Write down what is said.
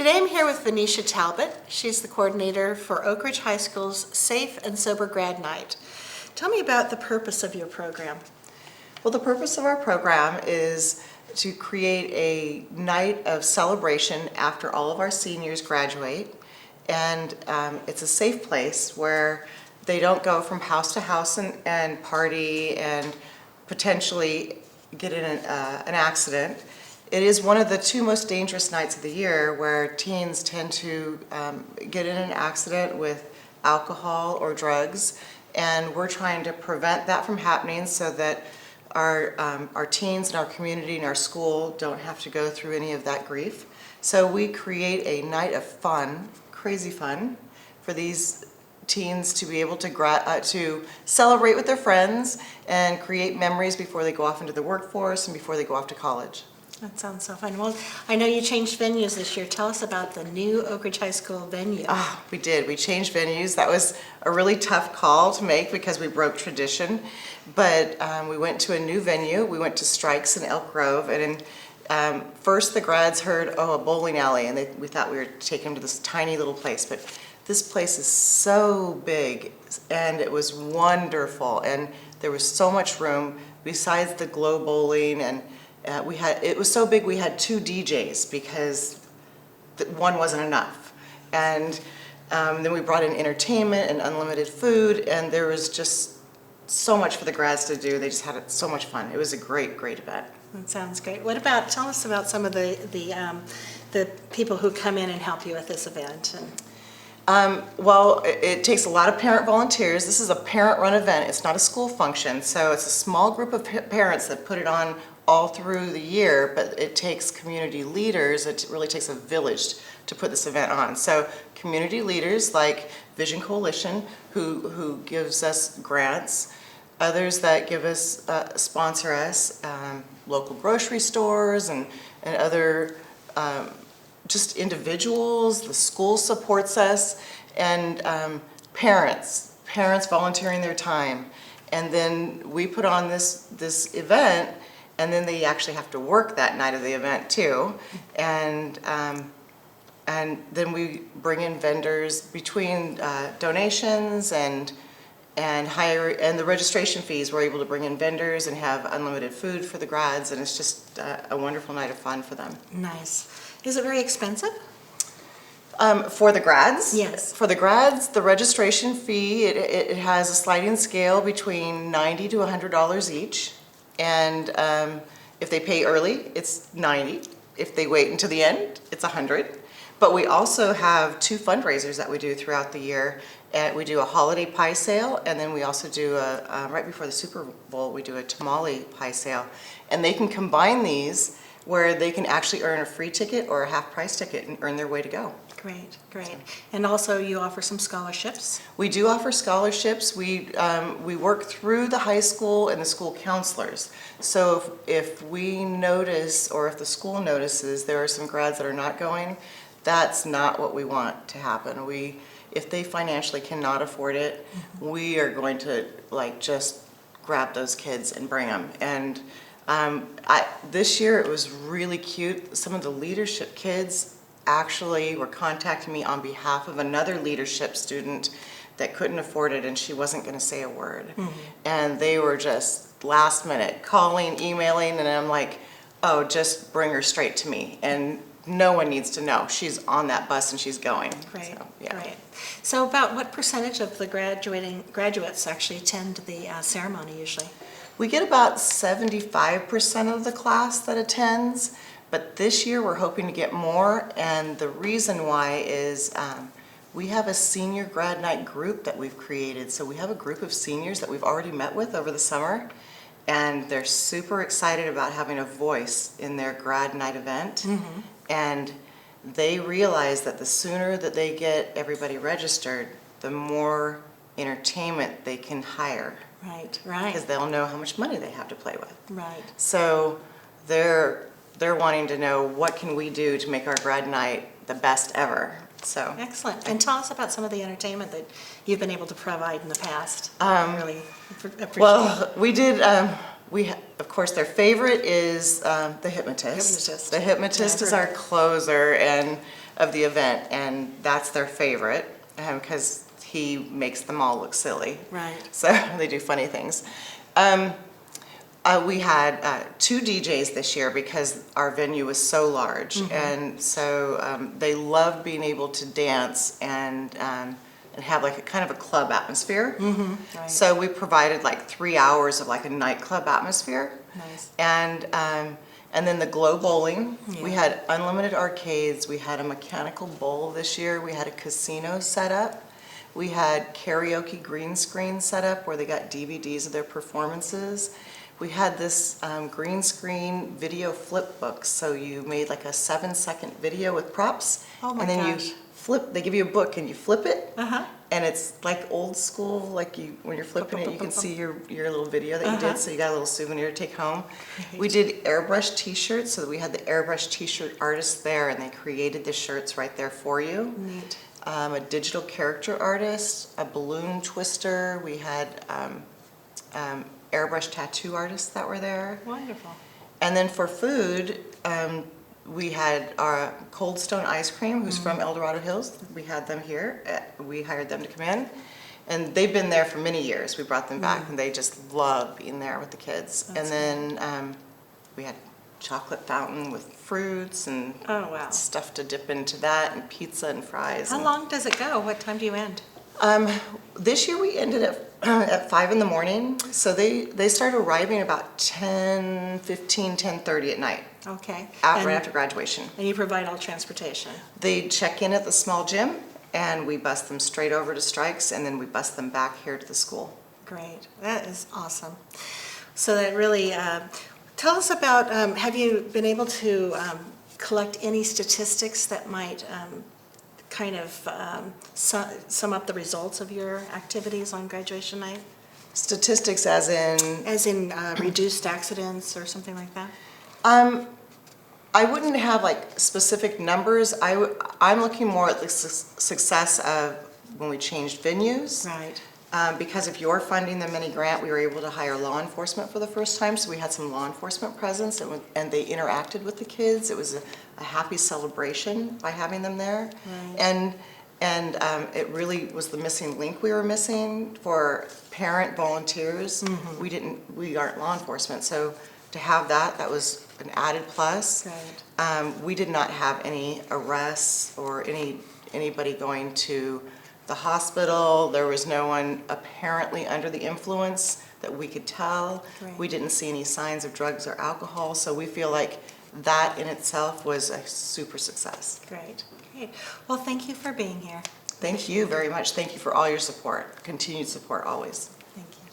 Today I'm here with Venetia Talbott. She's the coordinator for Oak Ridge High School's Safe and Sober Grad Night. Tell me about the purpose of your program. Well, the purpose of our program is to create a night of celebration after all of our seniors graduate, and it's a safe place where they don't go from house to house and party and potentially get in an accident. It is one of the two most dangerous nights of the year where teens tend to get in an accident with alcohol or drugs, and we're trying to prevent that from happening so that our teens and our community and our school don't have to go through any of that grief. So we create a night of fun, crazy fun, for these teens to be able to celebrate with their friends and create memories before they go off into the workforce and before they go off to college. That sounds so fun. Well, I know you changed venues this year. Tell us about the new Oak Ridge High School venue. We did. We changed venues. That was a really tough call to make because we broke tradition. But we went to a new venue. We went to Strikes in Elk Grove. And first the grads heard, a bowling alley. And we thought we were taking them to this tiny little place. But this place is so big. And it was wonderful. And there was so much room besides the glow bowling. And it was so big we had two DJs because one wasn't enough. And then we brought in entertainment and unlimited food, and there was just so much for the grads to do. They just had so much fun. It was a great, great event. That sounds great. Tell us about some of the people who come in and help you with this event. Well, it takes a lot of parent volunteers. This is a parent-run event. It's not a school function, so it's a small group of parents that put it on all through the year, but it takes community leaders. It really takes a village to put this event on. So community leaders like Vision Coalition, who gives us grants, others that give us, sponsor us, local grocery stores and other just individuals, the school supports us, and parents volunteering their time. And then we put on this event, and then they actually have to work that night of the event too. And then we bring in vendors between donations and the registration fees. We're able to bring in vendors and have unlimited food for the grads, and it's just a wonderful night of fun for them. Nice. Is it very expensive? For the grads? Yes. For the grads, the registration fee, it has a sliding scale between $90 to $100 each. And if they pay early, it's $90. If they wait until the end, it's $100. But we also have two fundraisers that we do throughout the year. We do a holiday pie sale, and then we also do right before the Super Bowl, we do a tamale pie sale. And they can combine these where they can actually earn a free ticket or a half price ticket and earn their way to go. Great, great. And also you offer some scholarships? We do offer scholarships. We work through the high school and the school counselors. So if we notice, or if the school notices there are some grads that are not going, that's not what we want to happen. If they financially cannot afford it, we are going to just grab those kids and bring them. And this year it was really cute. Some of the leadership kids actually were contacting me on behalf of another leadership student that couldn't afford it, and she wasn't going to say a word. And they were just last minute calling, emailing, and I'm like, just bring her straight to me. And no one needs to know. She's on that bus and she's going. Great, so, yeah. Great. So about what percentage of the graduates actually attend the ceremony usually? We get about 75% of the class that attends, but this year we're hoping to get more, and the reason why is we have a senior grad night group that we've created. So we have a group of seniors that we've already met with over the summer, and they're super excited about having a voice in their grad night event. And they realize that the sooner that they get everybody registered, the more entertainment they can hire. Right. Because they'll know how much money they have to play with. Right. So they're wanting to know, what can we do to make our grad night the best ever? So excellent. And tell us about some of the entertainment that you've been able to provide in the past. I really appreciate well, we did. Of course, their favorite is the hypnotist. The hypnotist is our closer, and of the event, and that's their favorite, because he makes them all look silly. Right. So they do funny things. We had 2 DJs this year because our venue was so large, and so they loved being able to dance and have like a kind of a club atmosphere. Right. So we provided like 3 hours of like a nightclub atmosphere. Nice. And then the glow bowling, we Yeah. had unlimited arcades, we had a mechanical bowl this year, we had a casino set up, we had karaoke green screen set up where they got DVDs of their performances. We had this green screen video flip book, so you made like a 7-second video with props. Oh my and then gosh. you flip, they give you a book and you flip it. Uh-huh. And it's like old school, like when you're flipping it, you can see your little video that you Uh-huh. did, so you got a little souvenir to take home. Great. We did airbrush t-shirts, so we had the airbrush t-shirt artists there, and they created the shirts right there for you. Neat. A digital character artist, a balloon twister, we had airbrush tattoo artists that were there. Wonderful. And then for food, we had our Cold Stone Ice Cream, who's from El Dorado Hills. We had them here. We hired them to come in. And they've been there for many years. We brought them back, and they just love being there with the kids. That's and then we had chocolate fountain with fruits and Oh, wow. stuff to dip into that, and pizza and fries. How and- long does it go? What time do you end? This year we ended at 5 in the morning, so they started arriving about 10:15, 10:30 at night, Okay. right And- after graduation. And you provide all transportation? They check in at the small gym, and we bus them straight over to Strikes, and then we bus them back here to the school. Great. That is awesome. So that really, tell us about, have you been able to collect any statistics that might kind of sum up the results of your activities on graduation night? Statistics as in, As in reduced accidents or something like that? I wouldn't have like specific numbers. I'm looking more at the success of when we changed venues. Right. Because if you're funding the mini grant, we were able to hire law enforcement for the first time, so we had some law enforcement presence, and they interacted with the kids. It was a happy celebration by having them there. Right. And it really was the missing link we were missing for parent volunteers. We aren't law enforcement, so to have that was an added plus. Right. We did not have any arrests or anybody going to the hospital. There was no one apparently under the influence that we could tell. Right. We didn't see any signs of drugs or alcohol, so we feel like that in itself was a super success. Great. Great. Well, thank you for being here. Thank you very much. Thank you for all your support, continued support always.